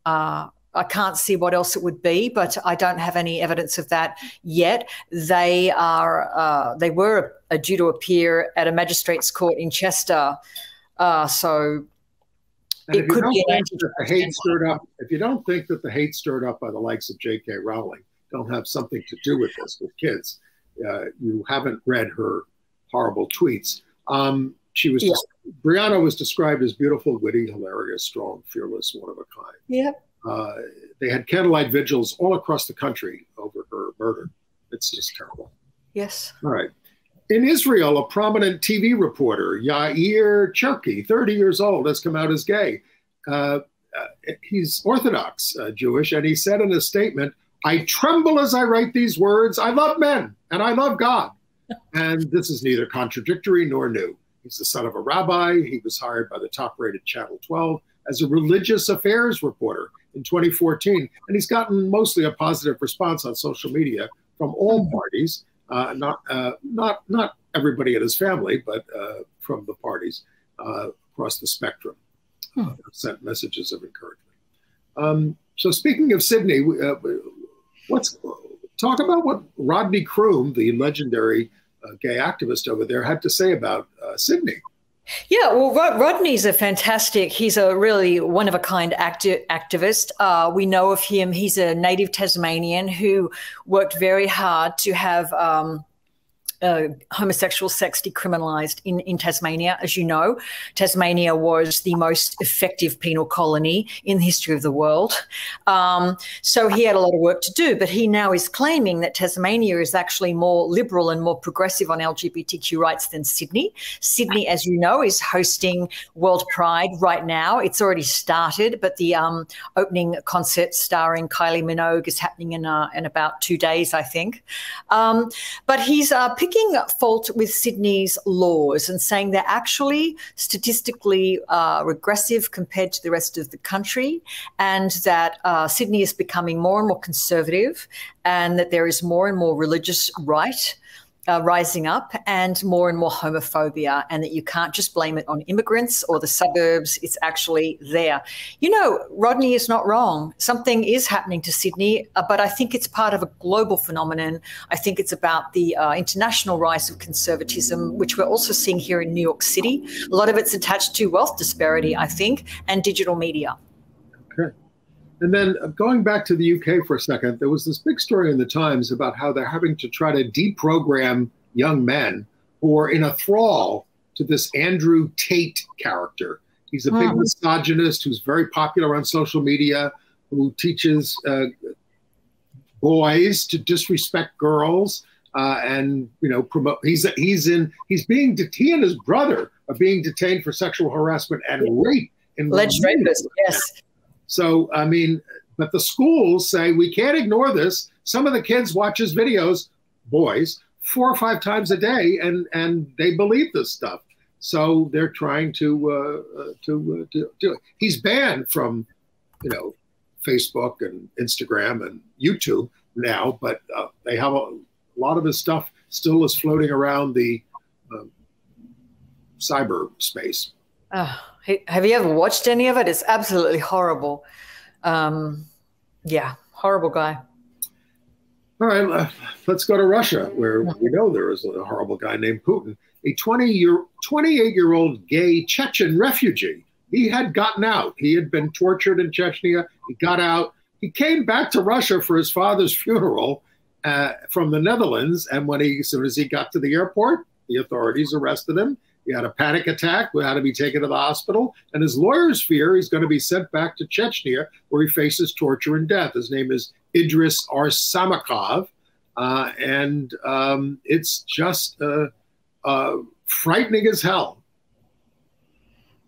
I can't see what else it would be, but I don't have any evidence of that yet. They were due to appear at a magistrate's court in Chester, so it could be an hate stirred up. If you don't think that the hate stirred up by the likes of J.K. Rowling don't have something to do with this, with kids, you haven't read her horrible tweets. Brianna was described as beautiful, witty, hilarious, strong, fearless, one of a kind. Yep. They had candlelight vigils all across the country over her murder. It's just terrible. Yes. All right. In Israel, a prominent TV reporter, Yair Cherky, 30 years old, has come out as gay. He's Orthodox Jewish, and he said in a statement, "I tremble as I write these words. I love men, and I love God." And this is neither contradictory nor new. He's the son of a rabbi. He was hired by the top-rated Channel 12 as a religious affairs reporter in 2014. And he's gotten mostly a positive response on social media from all parties, not everybody in his family, but from the parties across the spectrum. Sent messages of encouragement. So speaking of Sydney, let's talk about what Rodney Croom, the legendary gay activist over there, had to say about Sydney. Yeah, well, Rodney's he's a really one-of-a-kind activist. We know of him. He's a native Tasmanian who worked very hard to have homosexual sex decriminalised in Tasmania. As you know, Tasmania was the most effective penal colony in the history of the world. So he had a lot of work to do, but he now is claiming that Tasmania is actually more liberal and more progressive on LGBTQ rights than Sydney. Sydney, as you know, is hosting World Pride right now. It's already started, but the opening concert starring Kylie Minogue is happening in about 2 days, I think. But he's picking fault with Sydney's laws and saying they're actually statistically regressive compared to the rest of the country, and that Sydney is becoming more and more conservative, and that there is more and more religious right rising up, and more homophobia, and that you can't just blame it on immigrants or the suburbs. It's actually there. You know, Rodney is not wrong. Something is happening to Sydney, but I think it's part of a global phenomenon. I think it's about the international rise of conservatism, which we're also seeing here in New York City. A lot of it's attached to wealth disparity, I think, and digital media. Okay. And then going back to the UK for a second, there was this big story in the Times about how they're having to try to deprogram young men who are in a thrall to this Andrew Tate character. He's a big misogynist who's very popular on social media, who teaches boys to disrespect girls and promote. He and his brother are being detained for sexual harassment and rape. Alleged rapist, yes. So, I mean, But the schools say, we can't ignore this. Some of the kids watch his videos, boys, 4 or 5 times a day, and they believe this stuff. So they're trying to do it. He's banned from, Facebook and Instagram and YouTube now, but they have a lot of his stuff still is floating around the cyberspace. Have you ever watched any of it? It's absolutely horrible. Yeah, horrible guy. All right, let's go to Russia, where we know there is a horrible guy named Putin, a 28-year-old gay Chechen refugee. He had gotten out. He had been tortured in Chechnya. He got out. He came back to Russia for his father's funeral from the Netherlands. And as soon as he got to the airport, the authorities arrested him. He had a panic attack, had to be taken to the hospital. And his lawyers fear he's going to be sent back to Chechnya, where he faces torture and death. His name is Idris Arsamakov. And it's just frightening as hell.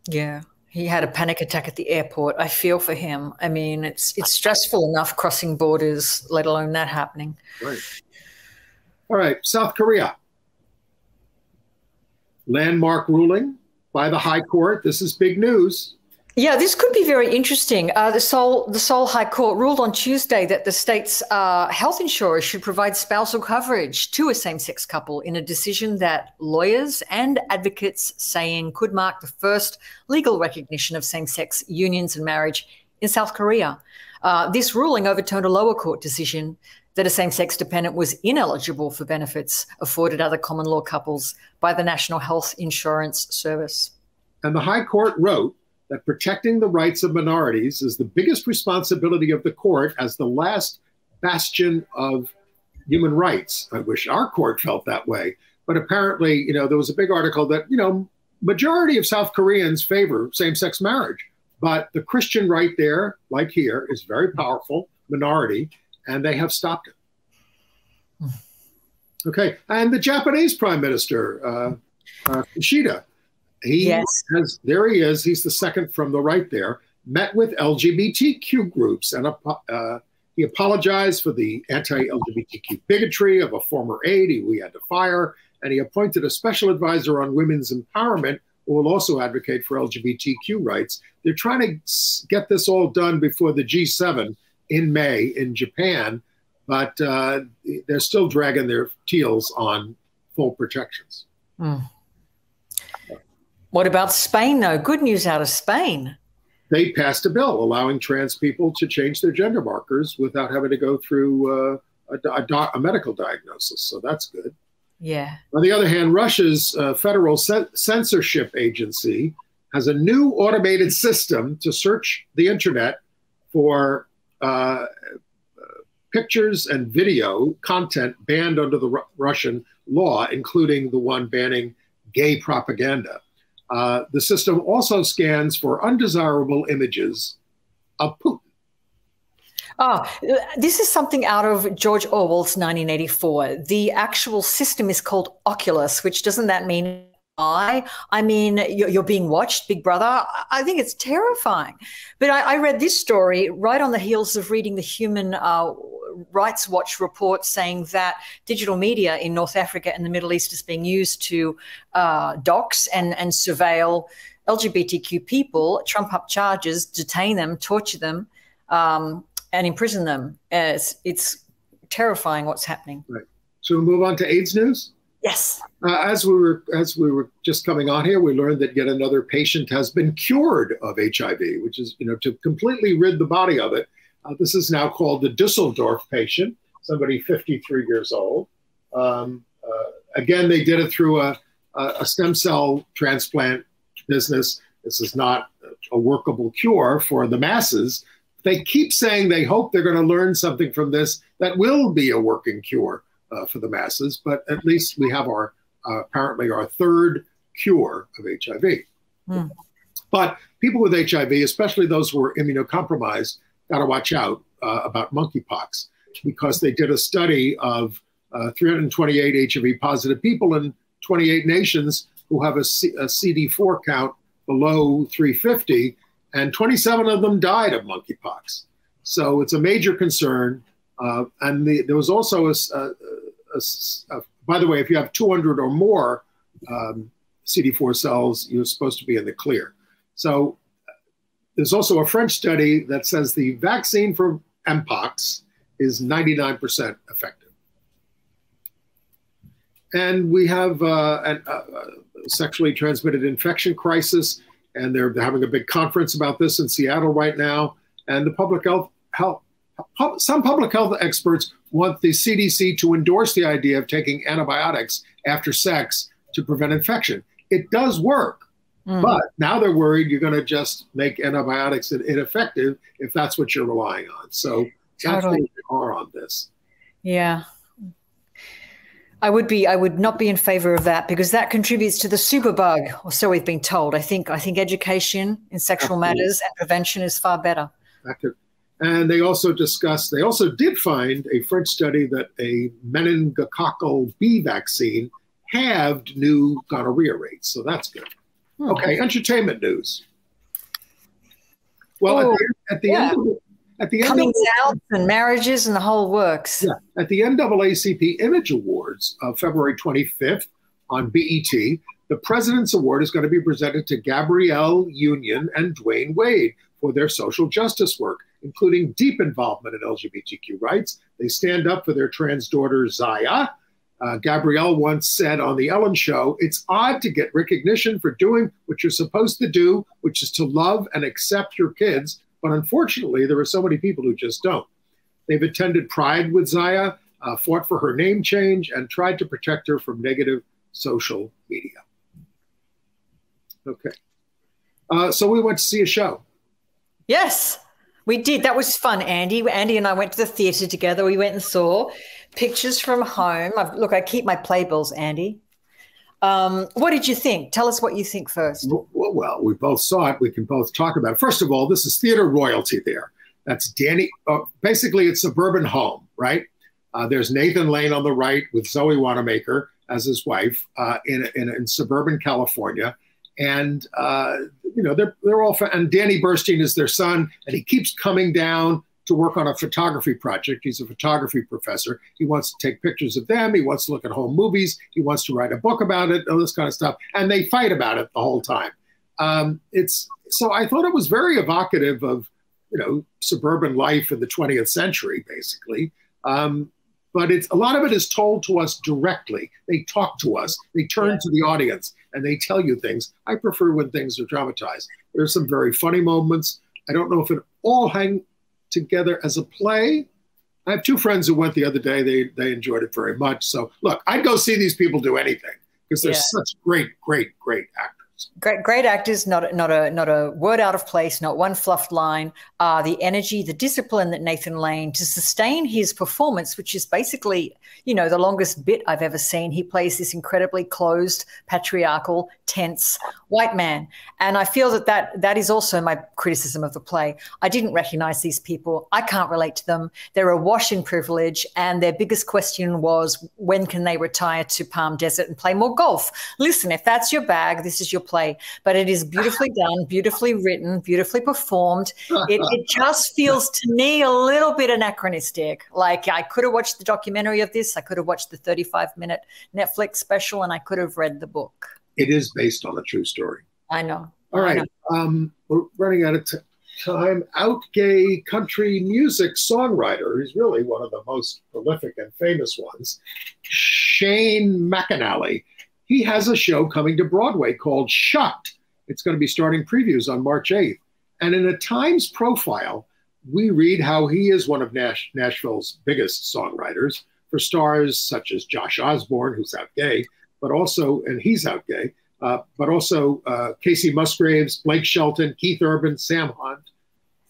Yeah. He had a panic attack at the airport. I feel for him. I mean, it's stressful enough crossing borders, let alone that happening. Right. All right, South Korea. Landmark ruling by the High Court. This is big news. Yeah, this could be very interesting. The Seoul High Court ruled on Tuesday that the state's health insurers should provide spousal coverage to a same-sex couple in a decision that lawyers and advocates saying could mark the first legal recognition of same-sex unions and marriage in South Korea. This ruling overturned a lower court decision that a same-sex dependent was ineligible for benefits afforded other common law couples by the National Health Insurance Service. And the High Court wrote that protecting the rights of minorities is the biggest responsibility of the court as the last bastion of human rights. I wish our court felt that way. But apparently, there was a big article that, majority of South Koreans favor same-sex marriage. But the Christian right there, like here, is very powerful minority, and they have stopped it. Okay. And the Japanese Prime Minister, Kishida, there he is. He's the second from the right there, met with LGBTQ groups. And he apologized for the anti-LGBTQ bigotry of a former aide we had to fire. And he appointed a special advisor on women's empowerment who will also advocate for LGBTQ rights. They're trying to get this all done before the G7 in May in Japan, but they're still dragging their heels on full protections. What about Spain, though? Good news out of Spain. They passed a bill allowing trans people to change their gender markers without having to go through a medical diagnosis. So that's good. Yeah. On the other hand, Russia's federal censorship agency has a new automated system to search the internet for pictures and video content banned under the Russian law, including the one banning gay propaganda. The system also scans for undesirable images of Putin. Oh, this is something out of George Orwell's 1984. The actual system is called Oculus, which doesn't that mean I mean, you're being watched, Big Brother. I think it's terrifying. But I read this story right on the heels of reading the Human Rights Watch report saying that digital media in North Africa and the Middle East is being used to dox and surveil LGBTQ people, trump up charges, detain them, torture them, and imprison them. It's terrifying what's happening. Right. So we move on to AIDS news? Yes. As we were just coming on here, we learned that yet another patient has been cured of HIV, which is, to completely rid the body of it. This is now called the Dusseldorf patient, somebody 53 years old. Again, they did it through a stem cell transplant business. This is not a workable cure for the masses. They keep saying they hope they're going to learn something from this that will be a working cure for the masses, but at least we have apparently our third cure of HIV. But people with HIV, especially those who are immunocompromised, got to watch out about monkeypox, because they did a study of 328 HIV positive people in 28 nations who have a CD4 count below 350, and 27 of them died of monkeypox. So it's a major concern. And there was also by the way, if you have 200 or more CD4 cells, you're supposed to be in the clear. So there's also a French study that says the vaccine for Mpox is 99% effective. And we have a sexually transmitted infection crisis, and they're having a big conference about this in Seattle right now. And the some public health experts want the CDC to endorse the idea of taking antibiotics after sex to prevent infection. It does work, but now they're worried you're going to just make antibiotics ineffective if that's what you're relying on. So that's where we are on this. Yeah. I would not be in favor of that, because that contributes to the superbug, or so we've been told. I think education in sexual matters and prevention is far better. And they also did find a French study that a meningococcal B vaccine halved new gonorrhea rates. So that's good. Okay, entertainment news. Well, at the end coming out and marriages and the whole works. Yeah, at the NAACP Image Awards of February 25th on BET, the President's Award is going to be presented to Gabrielle Union and Dwayne Wade for their social justice work, including deep involvement in LGBTQ rights. They stand up for their trans daughter, Zaya. Gabrielle once said on The Ellen Show, "It's odd to get recognition for doing what you're supposed to do, which is to love and accept your kids. But unfortunately, there are so many people who just don't." They've attended Pride with Zaya, fought for her name change, and tried to protect her from negative social media. Okay. So we went to see a show. Yes, we did. That was fun, Andy. Andy and I went to the theatre together. We went and saw Pictures from Home. Look, I keep my playbills, Andy. What did you think? Tell us what you think first. Well, we both saw it. We can both talk about it. First of all, this is theater royalty there. That's Danny. Basically, it's suburban Home, right? There's Nathan Lane on the right with Zoe Wanamaker as his wife in suburban California. And, they're all, and Danny Burstein is their son, and he keeps coming down to work on a photography project. He's a photography professor. He wants to take pictures of them. He wants to look at home movies. He wants to write a book about it, all this kind of stuff. And they fight about it the whole time. So I thought it was very evocative of, suburban life in the 20th century, basically. But a lot of it is told to us directly. They talk to us. They turn to the audience and they tell you things. I prefer when things are dramatized. There's some very funny moments. I don't know if it all hang together as a play. I have two friends who went the other day. They enjoyed it very much. So look, I'd go see these people do anything because they're such great actors. Great actors, not a word out of place, not one fluffed line. The energy, the discipline that Nathan Lane, to sustain his performance, which is basically, the longest bit I've ever seen. He plays this incredibly closed, patriarchal, tense white man. And I feel that is also my criticism of the play. I didn't recognize these people. I can't relate to them. They're awash in privilege. And their biggest question was, when can they retire to Palm Desert and play more golf? Listen, if that's your bag, this is your play. But it is beautifully done, beautifully written, beautifully performed. It just feels to me a little bit anachronistic. Like, I could have watched the documentary of this. I could have watched the 35-minute Netflix special, and I could have read the book. It is based on a true story. I know. All right. We're running out of time. Out gay country music songwriter. He's really one of the most prolific and famous ones. Shane McAnally. He has a show coming to Broadway called Shut. It's going to be starting previews on March 8th. And in a Times profile, we read how he is one of Nashville's biggest songwriters for stars such as Josh Osborne, who's out gay, but also, and he's out gay, but also Casey Musgraves, Blake Shelton, Keith Urban, Sam Hunt.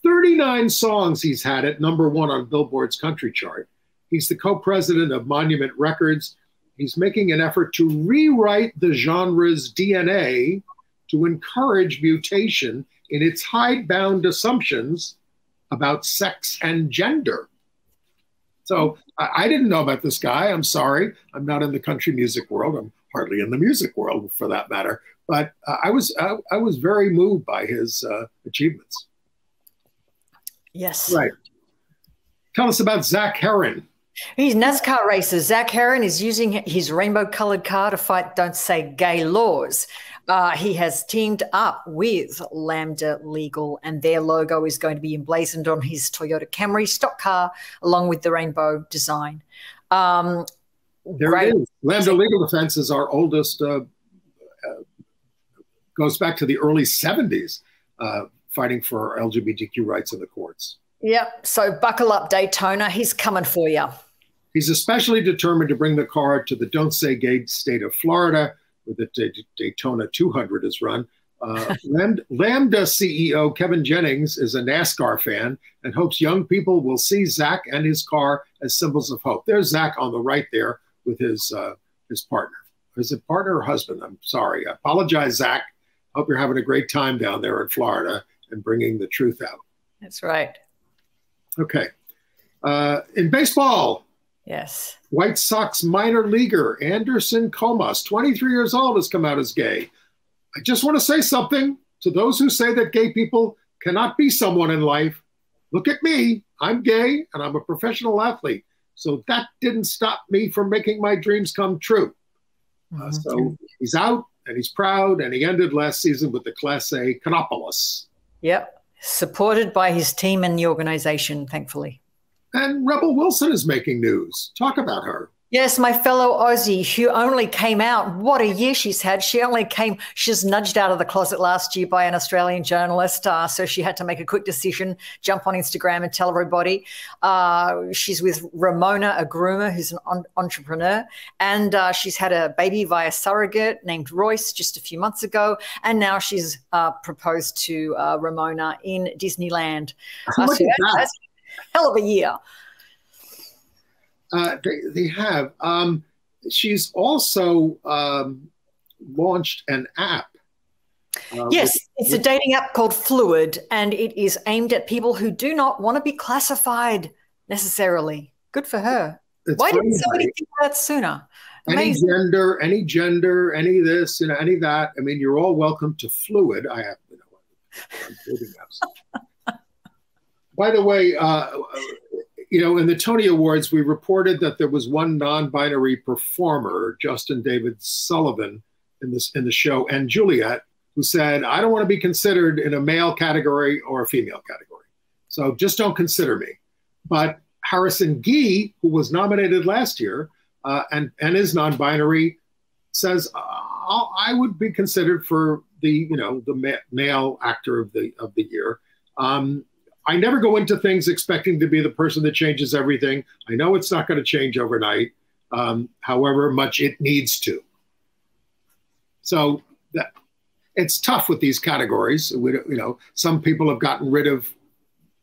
39 songs he's had at #1 on Billboard's country chart. He's the co-president of Monument Records. He's making an effort to rewrite the genre's DNA to encourage mutation in its hidebound assumptions about sex and gender. So I didn't know about this guy. I'm sorry. I'm not in the country music world. I'm hardly in the music world, for that matter. But I was very moved by his achievements. Yes. Right. Tell us about Zach Herron. He's NASCAR racer. Zach Herron is using his rainbow-colored car to fight Don't Say Gay laws. He has teamed up with Lambda Legal, and their logo is going to be emblazoned on his Toyota Camry stock car, along with the rainbow design. There it is. Lambda Legal Defense is our oldest, goes back to the early 70s, fighting for LGBTQ rights in the courts. Yep. So buckle up, Daytona. He's coming for you. He's especially determined to bring the car to the Don't Say Gay state of Florida, where the Daytona 200 is run. Lambda CEO Kevin Jennings is a NASCAR fan and hopes young people will see Zach and his car as symbols of hope. There's Zach on the right there with his partner. Is it partner or husband? I'm sorry. I apologize, Zach. Hope you're having a great time down there in Florida and bringing the truth out. That's right. Okay. In baseball. Yes. White Sox minor leaguer Anderson Comas, 23 years old, has come out as gay. I just want to say something to those who say that gay people cannot be someone in life. Look at me. I'm gay and I'm a professional athlete. So that didn't stop me from making my dreams come true. So he's out and he's proud, and he ended last season with the Class A Canopolis. Yep. Supported by his team and the organization, thankfully. And Rebel Wilson is making news. Talk about her. Yes, my fellow Aussie who only came out. What a year she's had. She's nudged out of the closet last year by an Australian journalist. So she had to make a quick decision, jump on Instagram and tell everybody. She's with Ramona, a groomer who's an entrepreneur. And she's had a baby via surrogate named Royce just a few months ago. And now she's proposed to Ramona in Disneyland. Look at that. That's a hell of a year. They have. She's also launched an app. Yes, it's a dating app called Fluid, and it is aimed at people who do not want to be classified necessarily. Good for her. Why didn't somebody think of that sooner? Amazing. Any gender, any this, any that. I mean, you're all welcome to Fluid. I have, I'm dating apps. By the way, in the Tony Awards, we reported that there was one non-binary performer, Justin David Sullivan, in the show, and Juliet, who said, "I don't want to be considered in a male category or a female category. So just don't consider me." But Harrison Gee, who was nominated last year and is non-binary, says, "I would be considered for the male actor of the year." I never go into things expecting to be the person that changes everything. I know it's not going to change overnight, however much it needs to. So it's tough with these categories. Some people have gotten rid of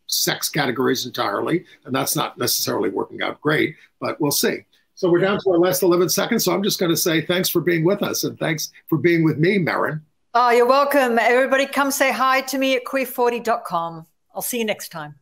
sex categories entirely, and that's not necessarily working out great, but we'll see. So we're down to our last 11 seconds, so I'm just going to say thanks for being with us, and thanks for being with me, Merryn. Oh, you're welcome. Everybody come say hi to me at queer40.com. I'll see you next time.